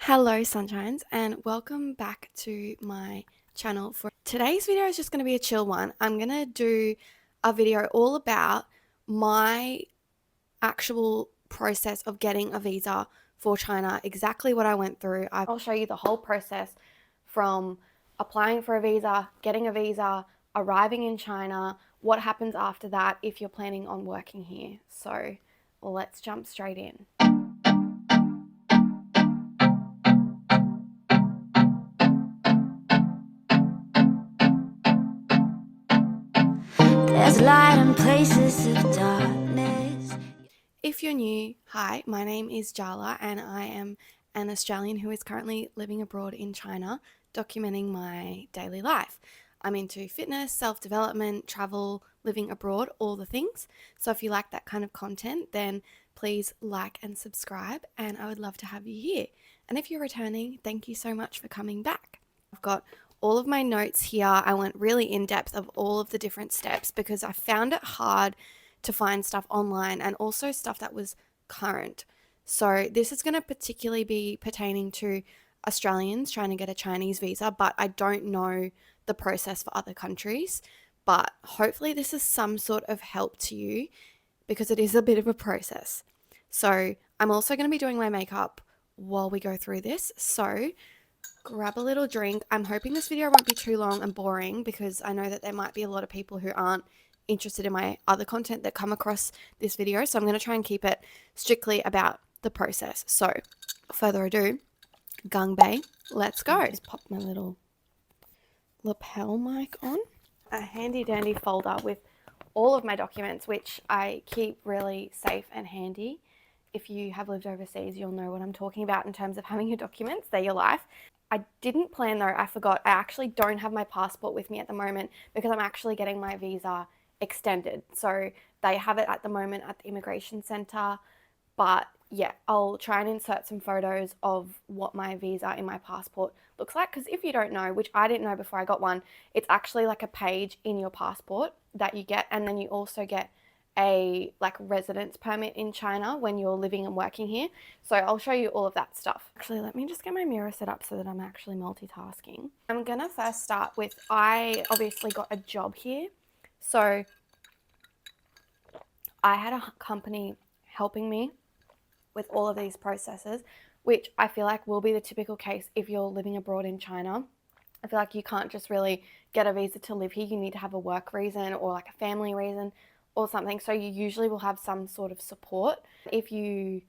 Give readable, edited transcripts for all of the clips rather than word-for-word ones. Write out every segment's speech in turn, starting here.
Hello sunshines and welcome back to my channel. For today's video is just going to be a chill one. I'm going to do a video all about my actual process of getting a visa for China, exactly what I went through. I'll show you the whole process from applying for a visa, getting a visa, arriving in China, what happens after that if you're planning on working here. So let's jump straight in. There's light in places of darkness. If you're new, hi, my name is Jaala and I am an Australian who is currently living abroad in China, documenting my daily life. I'm into fitness, self-development, travel, living abroad, all the things. So if you like that kind of content, then please like and subscribe, and I would love to have you here. And if you're returning, thank you so much for coming back. I've got all of my notes here. I went really in depth of all of the different steps because I found it hard to find stuff online and also stuff that was current. So this is going to particularly be pertaining to Australians trying to get a Chinese visa, but I don't know the process for other countries. But hopefully this is some sort of help to you because it is a bit of a process. So I'm also going to be doing my makeup while we go through this. So grab a little drink. I'm hoping this video won't be too long and boring because I know that there might be a lot of people who aren't interested in my other content that come across this video. So I'm going to try and keep it strictly about the process. So further ado, gung bae, let's go. Just pop my little lapel mic on. A handy dandy folder with all of my documents, which I keep really safe and handy. If you have lived overseas, you'll know what I'm talking about in terms of having your documents. They're your life. I didn't plan though, I forgot. I actually don't have my passport with me at the moment because I'm actually getting my visa extended. So they have it at the moment at the immigration center. But yeah, I'll try and insert some photos of what my visa in my passport looks like. Because if you don't know, which I didn't know before I got one, it's actually like a page in your passport that you get. And then you also get a residence permit in China when you're living and working here. So I'll show you all of that stuff. Actually, let me just get my mirror set up so that I'm actually multitasking. I'm gonna first start with, I obviously got a job here. So I had a company helping me with all of these processes, which I feel like will be the typical case if you're living abroad in China. I feel like you can't just really get a visa to live here. You need to have a work reason or like a family reason or something. So you usually will have some sort of support. If you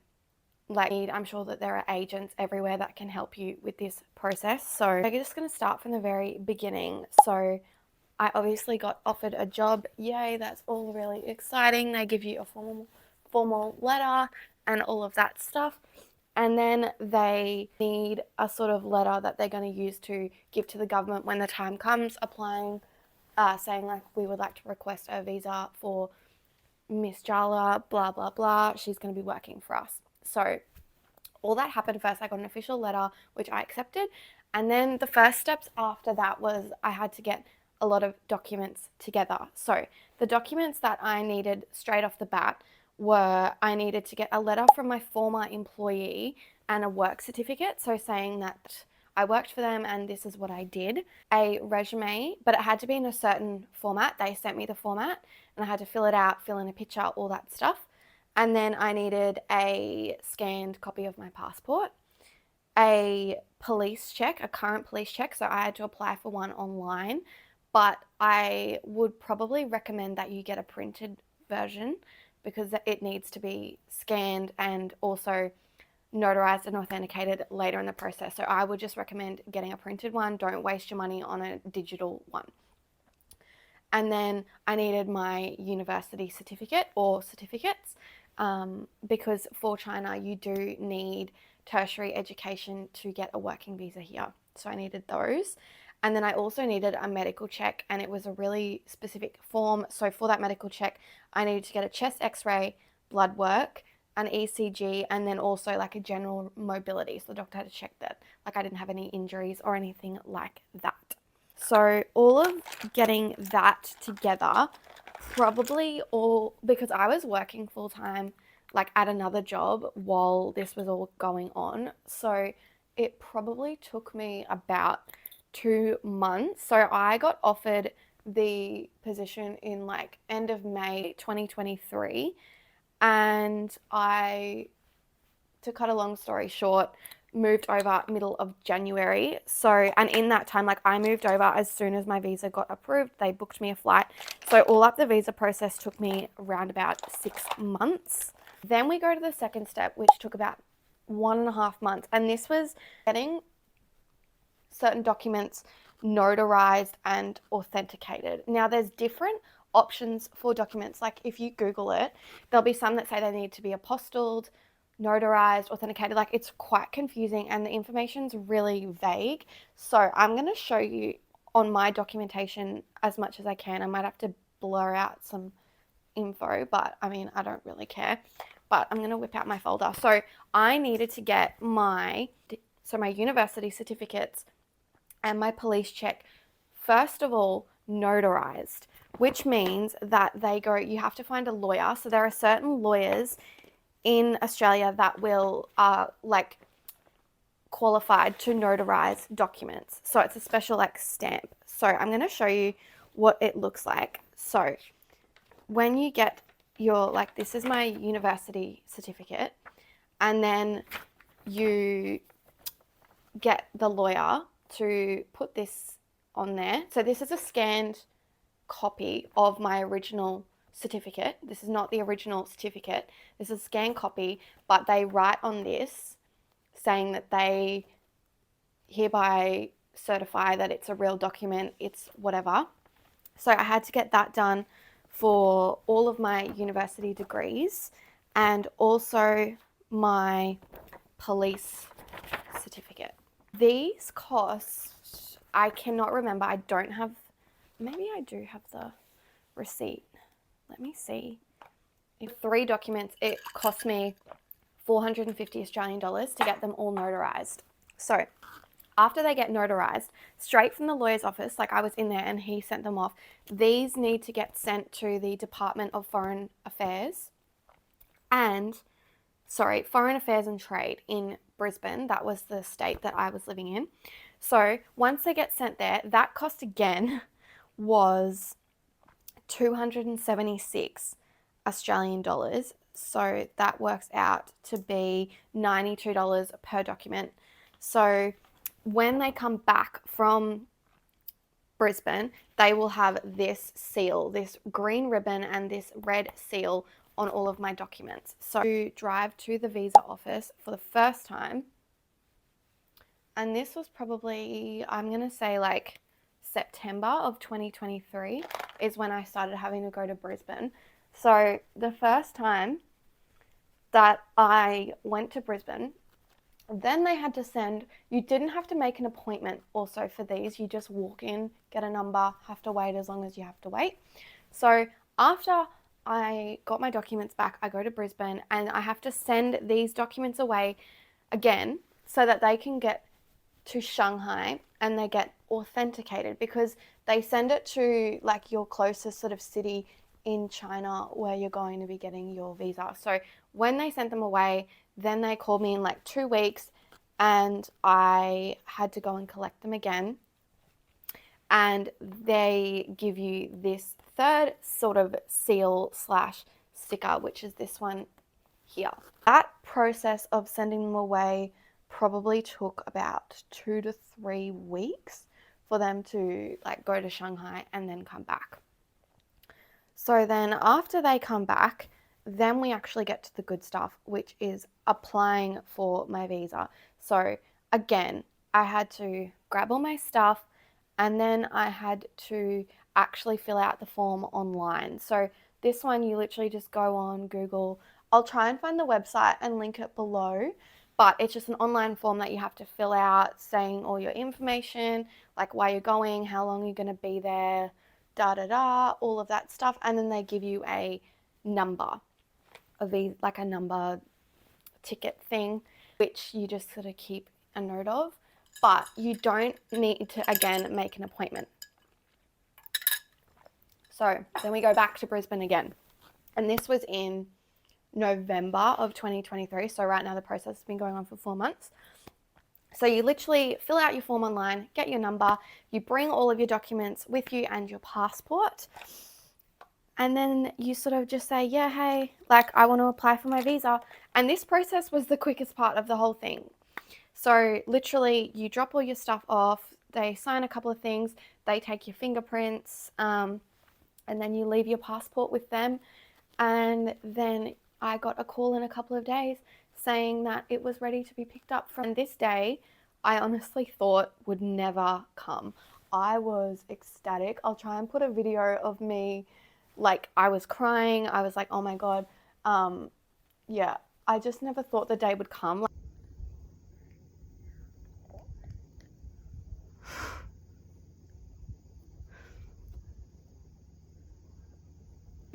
need, I'm sure that there are agents everywhere that can help you with this process. So I'm just going to start from the very beginning. So I obviously got offered a job. Yay, that's all really exciting. They give you a formal letter and all of that stuff. And then they need a sort of letter that they're going to use to give to the government when the time comes, applying, saying like, we would like to request a visa for Miss Jaala, blah, blah, blah. She's going to be working for us. So all that happened first. I got an official letter, which I accepted. And then the first steps after that was I had to get a lot of documents together. So the documents that I needed straight off the bat were, I needed to get a letter from my former employee and a work certificate. So saying that I worked for them and this is what I did. A resume, but it had to be in a certain format. They sent me the format and I had to fill it out, fill in a picture, all that stuff. And then I needed a scanned copy of my passport, a police check, a current police check. So I had to apply for one online, but I would probably recommend that you get a printed version because it needs to be scanned and also notarized and authenticated later in the process. So I would just recommend getting a printed one. Don't waste your money on a digital one. And then I needed my university certificate or certificates because for China you do need tertiary education to get a working visa here. So I needed those. And then I also needed a medical check, and it was a really specific form. So for that medical check, I needed to get a chest x-ray, blood work, an ECG, and then also like a general mobility. So the doctor had to check that like I didn't have any injuries or anything like that. So all of getting that together, probably all because I was working full time like at another job while this was all going on. So it probably took me about 2 months. So I got offered the position in like end of May 2023, and I, to cut a long story short, moved over middle of January. So, and in that time, like I moved over as soon as my visa got approved. They booked me a flight. So all up the visa process took me around about 6 months. Then we go to the second step, which took about 1.5 months. And this was getting certain documents notarized and authenticated. Now there's different options for documents. Like if you Google it, there'll be some that say they need to be apostilled, notarized, authenticated. Like it's quite confusing and the information's really vague. So I'm going to show you on my documentation as much as I can. I might have to blur out some info, but I mean, I don't really care. But I'm going to whip out my folder. So I needed to get my university certificates and my police check, first of all, notarized, which means that you have to find a lawyer. So there are certain lawyers in Australia that will like qualified to notarize documents. So it's a special like stamp. So I'm going to show you what it looks like. So when you get your, like, this is my university certificate, and then you get the lawyer to put this on there. So this is a scanned copy of my original certificate. This is not the original certificate. This is a scanned copy, but they write on this saying that they hereby certify that it's a real document, it's whatever. So I had to get that done for all of my university degrees and also my police certificate. These costs, I cannot remember. I don't have, maybe I do have the receipt. Let me see. In 3 documents, it cost me 450 Australian dollars to get them all notarized. So after they get notarized, straight from the lawyer's office, like I was in there and he sent them off, these need to get sent to the Department of Foreign Affairs and, Foreign Affairs and Trade in Brisbane. That was the state that I was living in. So once they get sent there, that cost again was 276 Australian dollars. So that works out to be $92 per document. So when they come back from Brisbane, they will have this seal, this green ribbon and this red seal on all of my documents. So to drive to the visa office for the first time, and this was probably, I'm going to say like September of 2023 is when I started having to go to Brisbane. So the first time that I went to Brisbane, then they had to send, you didn't have to make an appointment also for these. You just walk in, get a number, have to wait as long as you have to wait. So after I got my documents back, I go to Brisbane and I have to send these documents away again so that they can get to Shanghai and they get authenticated, because they send it to like your closest sort of city in China where you're going to be getting your visa. So when they sent them away, then they called me in like 2 weeks and I had to go and collect them again. And they give you this third sort of seal slash sticker, which is this one here. That process of sending them away probably took about 2 to 3 weeks for them to like go to Shanghai and then come back. So then after they come back, then we actually get to the good stuff, which is applying for my visa. So again, I had to grab all my stuff and then I had to actually fill out the form online. So this one, you literally just go on Google. I'll try and find the website and link it below, but it's just an online form that you have to fill out saying all your information, like why you're going, how long you're going to be there, all of that stuff. And then they give you a number, like a number ticket thing, which you just sort of keep a note of, but you don't need to, again, make an appointment. So then we go back to Brisbane again. And this was in November of 2023. So right now the process has been going on for 4 months. So you literally fill out your form online, get your number, you bring all of your documents with you and your passport. And then you sort of just say, yeah, hey, like I want to apply for my visa. And this process was the quickest part of the whole thing. So literally you drop all your stuff off, they sign a couple of things, they take your fingerprints, and then you leave your passport with them. And then I got a call in a couple of days saying that it was ready to be picked up. From this day, I honestly thought would never come. I was ecstatic. I'll try and put a video of me, like I was crying. I was like, oh my God. Yeah, I just never thought the day would come.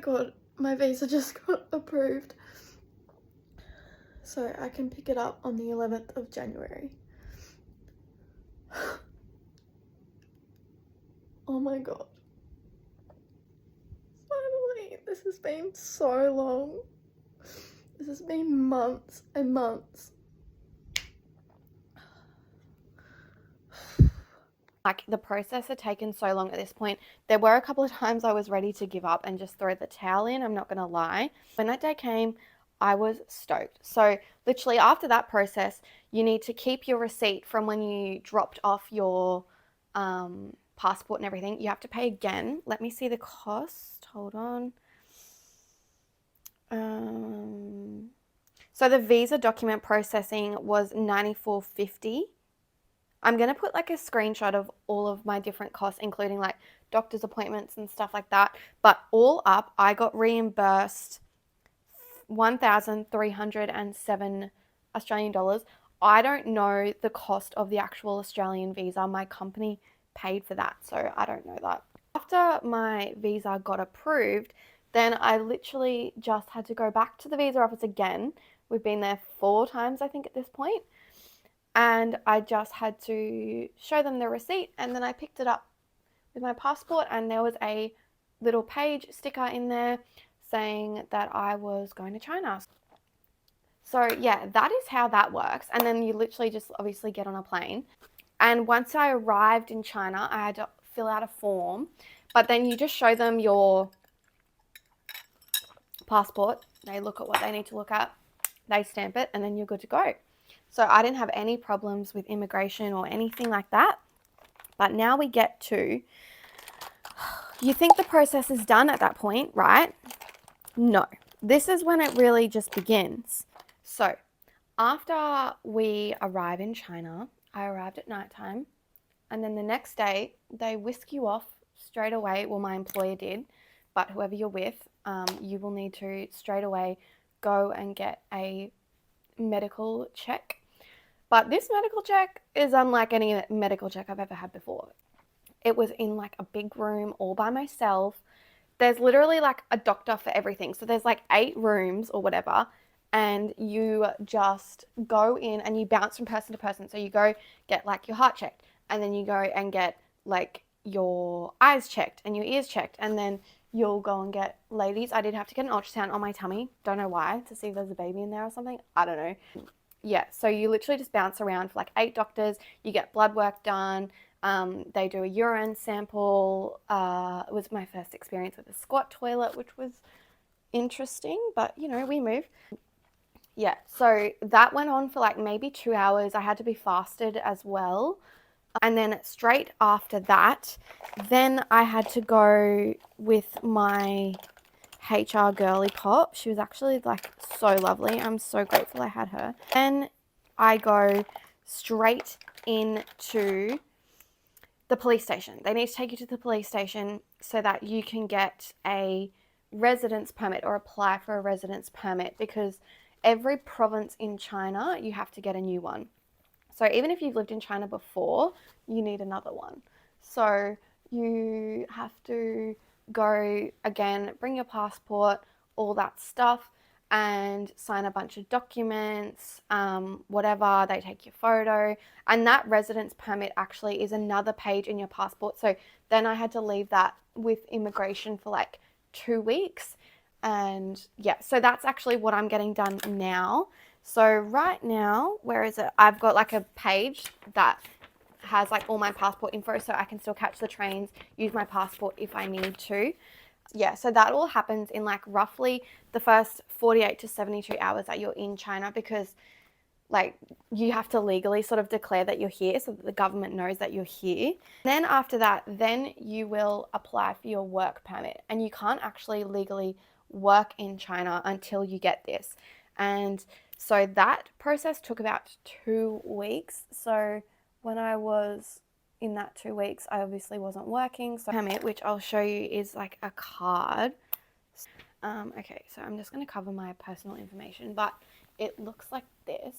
God, my visa just got approved. So I can pick it up on the 11th of January. Oh my God. Finally, this has been so long. This has been months and months. Like the process had taken so long at this point. There were a couple of times I was ready to give up and just throw the towel in, I'm not gonna lie. When that day came, I was stoked. So literally after that process, you need to keep your receipt from when you dropped off your passport and everything. You have to pay again. Let me see the cost. Hold on. So the visa document processing was $94.50. I'm going to put like a screenshot of all of my different costs, including like doctor's appointments and stuff like that. But all up, I got reimbursed 1,307 Australian dollars. I don't know the cost of the actual Australian visa. My company paid for that, so I don't know that. After my visa got approved, then I literally just had to go back to the visa office again. We've been there 4 times, I think, at this point. And I just had to show them the receipt, and then I picked it up with my passport, and there was a little page sticker in there saying that I was going to China. So yeah, that is how that works. And then you literally just obviously get on a plane. And once I arrived in China, I had to fill out a form, but then you just show them your passport. They look at what they need to look at, they stamp it, and then you're good to go. So I didn't have any problems with immigration or anything like that. But now we get to, you think the process is done at that point, right? No, this is when it really just begins. So after we arrive in China, I arrived at nighttime, and then the next day they whisk you off straight away. Well, my employer did, but whoever you're with, you will need to straight away go and get a medical check. But this medical check is unlike any medical check I've ever had before. It was in like a big room all by myself. There's literally like a doctor for everything. So there's like 8 rooms or whatever, and you just go in and you bounce from person to person. So you go get like your heart checked, and then you go and get like your eyes checked and your ears checked, and then you'll go and get, ladies, I did have to get an ultrasound on my tummy. Don't know why, to see if there's a baby in there or something. I don't know. Yeah, so you literally just bounce around for like 8 doctors. You get blood work done. They do a urine sample. It was my first experience with a squat toilet, which was interesting, but you know, we move. Yeah, so that went on for like maybe 2 hours. I had to be fasted as well. And then straight after that, then I had to go with my HR girly pop. She was actually like so lovely. I'm so grateful I had her. Then I go straight into the police station. They need to take you to the police station so that you can get a residence permit or apply for a residence permit, because every province in China, you have to get a new one. So even if you've lived in China before, you need another one. So you have to go again, bring your passport, all that stuff, and sign a bunch of documents, whatever. They take your photo, and that residence permit actually is another page in your passport. So then I had to leave that with immigration for like 2 weeks. And yeah, so that's actually what I'm getting done now. So right now, where is it? I've got like a page that has like all my passport info, so I can still catch the trains, use my passport if I need to. Yeah, so that all happens in like roughly the first 48 to 72 hours that you're in China, because like you have to legally sort of declare that you're here so that the government knows that you're here. Then after that, then you will apply for your work permit, and you can't actually legally work in China until you get this. And so that process took about 2 weeks. So when I was in that 2 weeks, I obviously wasn't working. So permit, which I'll show you, is like a card. Okay, so I'm just going to cover my personal information, but it looks like this.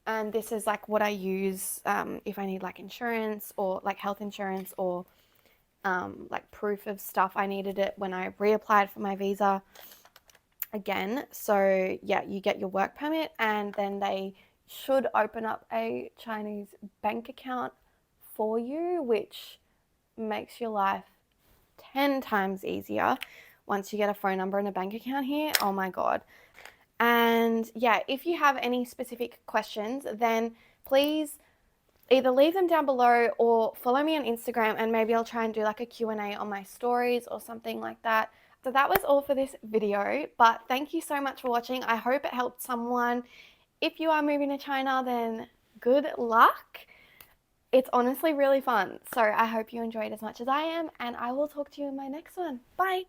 And this is like what I use if I need like insurance or like health insurance, or like proof of stuff. I needed it when I reapplied for my visa again. So yeah, you get your work permit, and then they should open up a Chinese bank account for you, which makes your life 10 times easier once you get a phone number and a bank account here. Oh my God. And yeah, if you have any specific questions, then please either leave them down below or follow me on Instagram, and maybe I'll try and do like a Q&A on my stories or something like that. So that was all for this video, but thank you so much for watching. I hope it helped someone. If you are moving to China, then good luck. It's honestly really fun. So I hope you enjoyed as much as I am, and I will talk to you in my next one. Bye.